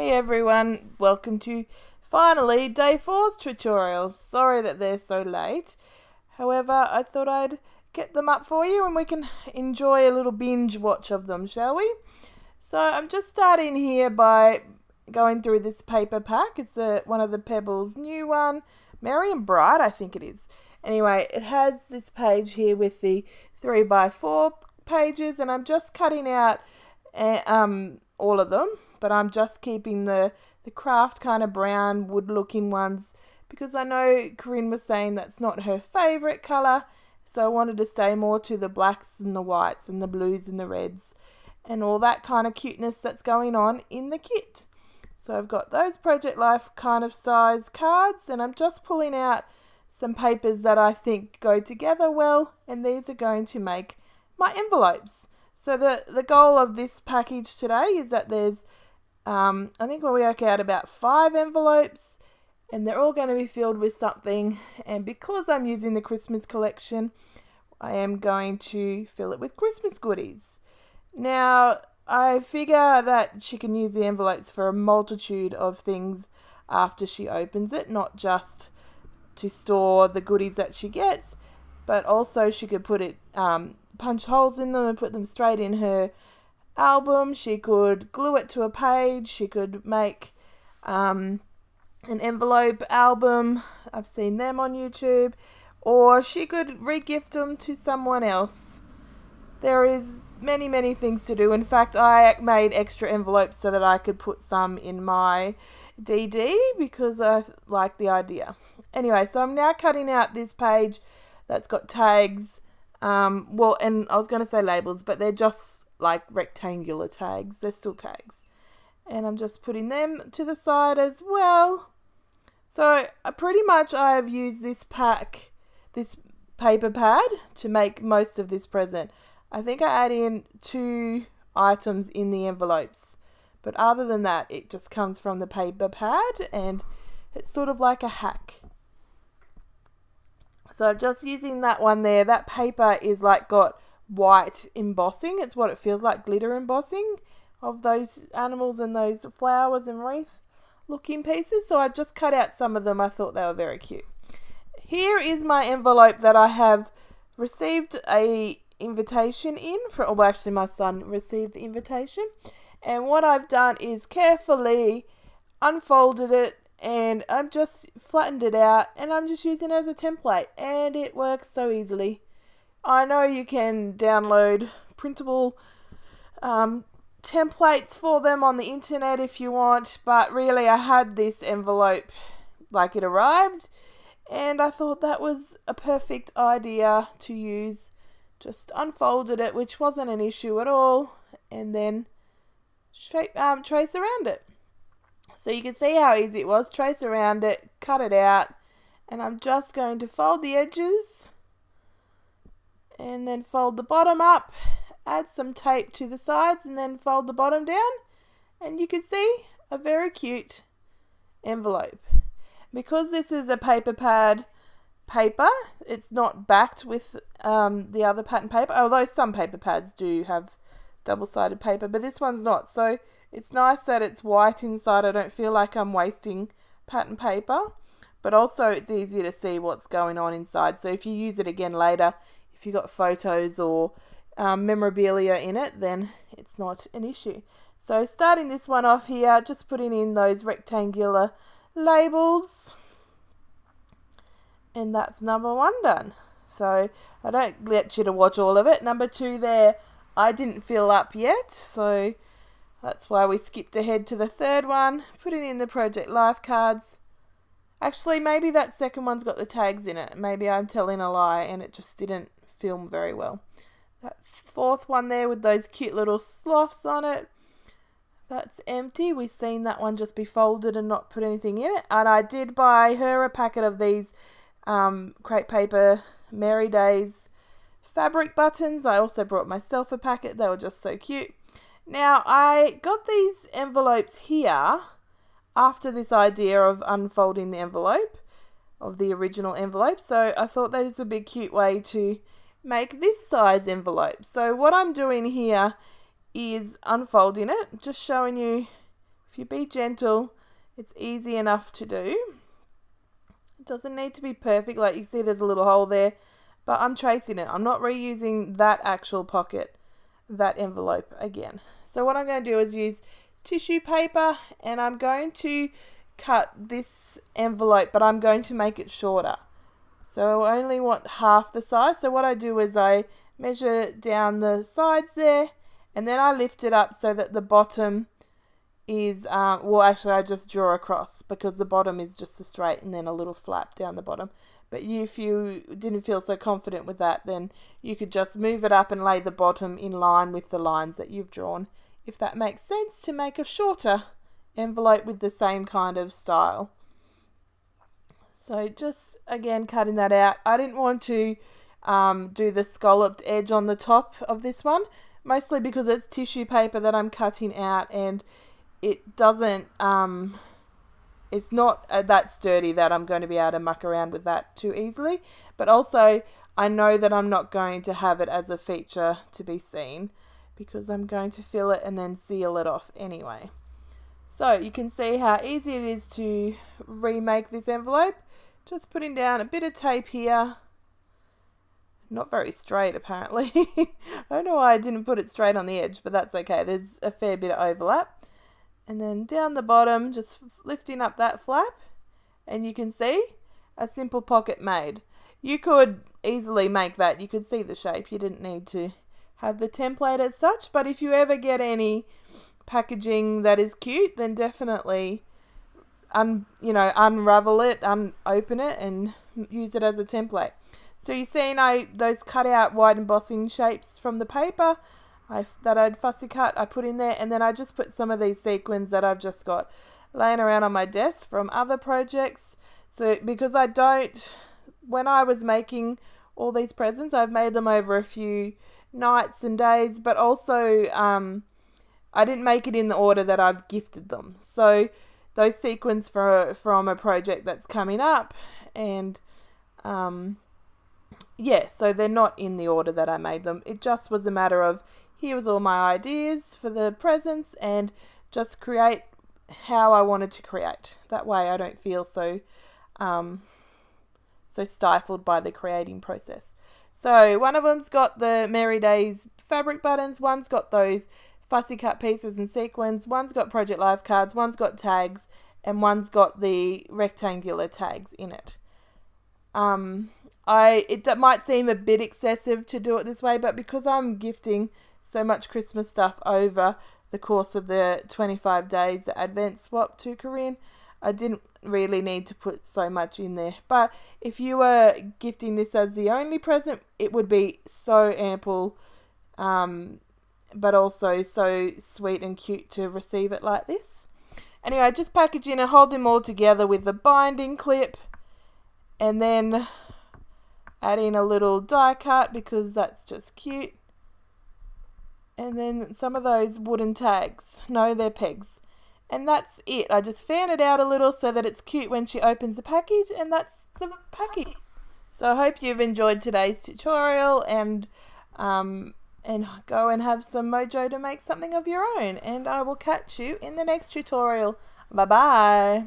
Hey everyone, welcome to finally day 4's tutorial. Sorry that they're so late. However, I thought I'd get them up for you and we can enjoy a little binge watch of them, shall we? So I'm just starting here by going through this paper pack. It's one of the Pebbles new one, Merry and Bright I think it is. Anyway, it has this page here with the 3x4 pages and I'm just cutting out all of them, but I'm just keeping the craft kind of brown wood looking ones because I know Corinne was saying that's not her favourite colour, so I wanted to stay more to the blacks and the whites and the blues and the reds and all that kind of cuteness that's going on in the kit. So I've got those Project Life kind of size cards and I'm just pulling out some papers that I think go together well, and these are going to make my envelopes. So the goal of this package today is that there's I think we'll work out about 5 envelopes and they're all going to be filled with something, and because I'm using the Christmas collection I am going to fill it with Christmas goodies. Now I figure that she can use the envelopes for a multitude of things after she opens it, not just to store the goodies that she gets, but also she could put it punch holes in them and put them straight in her album. She could glue it to a page. She could make an envelope album. I've seen them on YouTube. Or she could re-gift them to someone else. There is many things to do. In fact, I made extra envelopes so that I could put some in my DD because I like the idea. Anyway, so I'm now cutting out this page that's got tags. And I was going to say labels, but they're just like rectangular tags. They're still tags. And I'm just putting them to the side as well. So pretty much I have used this paper pad to make most of this present. I think I add in 2 items in the envelopes. But other than that, it just comes from the paper pad and it's sort of like a hack. So just using that one there, that paper is like got white embossing. It's what it feels like, glitter embossing of those animals and those flowers and wreath looking pieces. So I just cut out some of them. I thought they were very cute. Here is my envelope that I have received a invitation in for, well actually my son received the invitation. And what I've done is carefully unfolded it and I've just flattened it out and I'm just using it as a template and it works so easily. I know you can download printable templates for them on the internet if you want, but really I had this envelope like it arrived and I thought that was a perfect idea to use. Just unfolded it, which wasn't an issue at all, and then trace around it. So you can see how easy it was. Trace around it, cut it out, and I'm just going to fold the edges and then fold the bottom up, add some tape to the sides and then fold the bottom down, and you can see a very cute envelope. Because this is a paper pad paper, it's not backed with the other pattern paper, although some paper pads do have double-sided paper, but this one's not. So it's nice that it's white inside. I don't feel like I'm wasting pattern paper, but also it's easier to see what's going on inside. So if you use it again later, if you've got photos or memorabilia in it, then it's not an issue. So starting this one off here, just putting in those rectangular labels, and that's number 1 done. So I don't get you to watch all of it. Number 2 there, I didn't fill up yet, so that's why we skipped ahead to the 3rd one, putting in the Project Life cards. Actually, maybe that 2nd one's got the tags in it. Maybe I'm telling a lie and it just didn't film very well. That 4th one there with those cute little sloths on it, that's empty. We've seen that one just be folded and not put anything in it. And I did buy her a packet of these crepe paper Merry Days fabric buttons. I also brought myself a packet. They were just so cute. Now I got these envelopes here after this idea of unfolding the envelope of the original envelope, so I thought that is a big cute way to make this size envelope. So what I'm doing here is unfolding it, just showing you If you be gentle, it's easy enough to do. It doesn't need to be perfect. Like you see there's a little hole there, but I'm tracing it. I'm not reusing that actual pocket, that envelope again. So what I'm going to do is use tissue paper, and I'm going to cut this envelope, but I'm going to make it shorter. So I only want half the size. So what I do is I measure down the sides there, and then I lift it up so that the bottom is, well actually I just draw across, because the bottom is just a straight and then a little flap down the bottom. But if you didn't feel so confident with that, then you could just move it up and lay the bottom in line with the lines that you've drawn, if that makes sense, to make a shorter envelope with the same kind of style. So just again cutting that out. I didn't want to do the scalloped edge on the top of this one, mostly because it's tissue paper that I'm cutting out, and it doesn't, it's not that sturdy that I'm going to be able to muck around with that too easily. But also I know that I'm not going to have it as a feature to be seen, because I'm going to fill it and then seal it off anyway. So you can see how easy it is to remake this envelope. Just putting down a bit of tape here. Not very straight apparently. I don't know why I didn't put it straight on the edge, but that's okay. There's a fair bit of overlap. And then down the bottom, just lifting up that flap, and you can see a simple pocket made. You could easily make that. You could see the shape. You didn't need to have the template as such, but if you ever get any packaging that is cute, then definitely unravel it, open it, and use it as a template. So you see those cut out white embossing shapes from the paper that I'd fussy cut, I put in there, and then I just put some of these sequins that I've just got laying around on my desk from other projects. So because when I was making all these presents, I've made them over a few nights and days, but also I didn't make it in the order that I've gifted them. So those sequins from a project that's coming up, and so they're not in the order that I made them. It just was a matter of, here was all my ideas for the presents, and just create how I wanted to create. That way I don't feel so stifled by the creating process. So one of them's got the Merry Days fabric buttons, one's got those fussy cut pieces and sequins, one's got Project Life cards, one's got tags, and one's got the rectangular tags in it. It might seem a bit excessive to do it this way, but because I'm gifting so much Christmas stuff over the course of the 25 days that Advent swap to Corinne, I didn't really need to put so much in there. But if you were gifting this as the only present, it would be so ample, but also so sweet and cute to receive it like this. Anyway, just package in and hold them all together with the binding clip, and then add in a little die cut because that's just cute. And then some of those wooden tags. No, they're pegs. And that's it. I just fan it out a little so that it's cute when she opens the package, and that's the package. So I hope you've enjoyed today's tutorial, and go and have some mojo to make something of your own. And I will catch you in the next tutorial. Bye bye.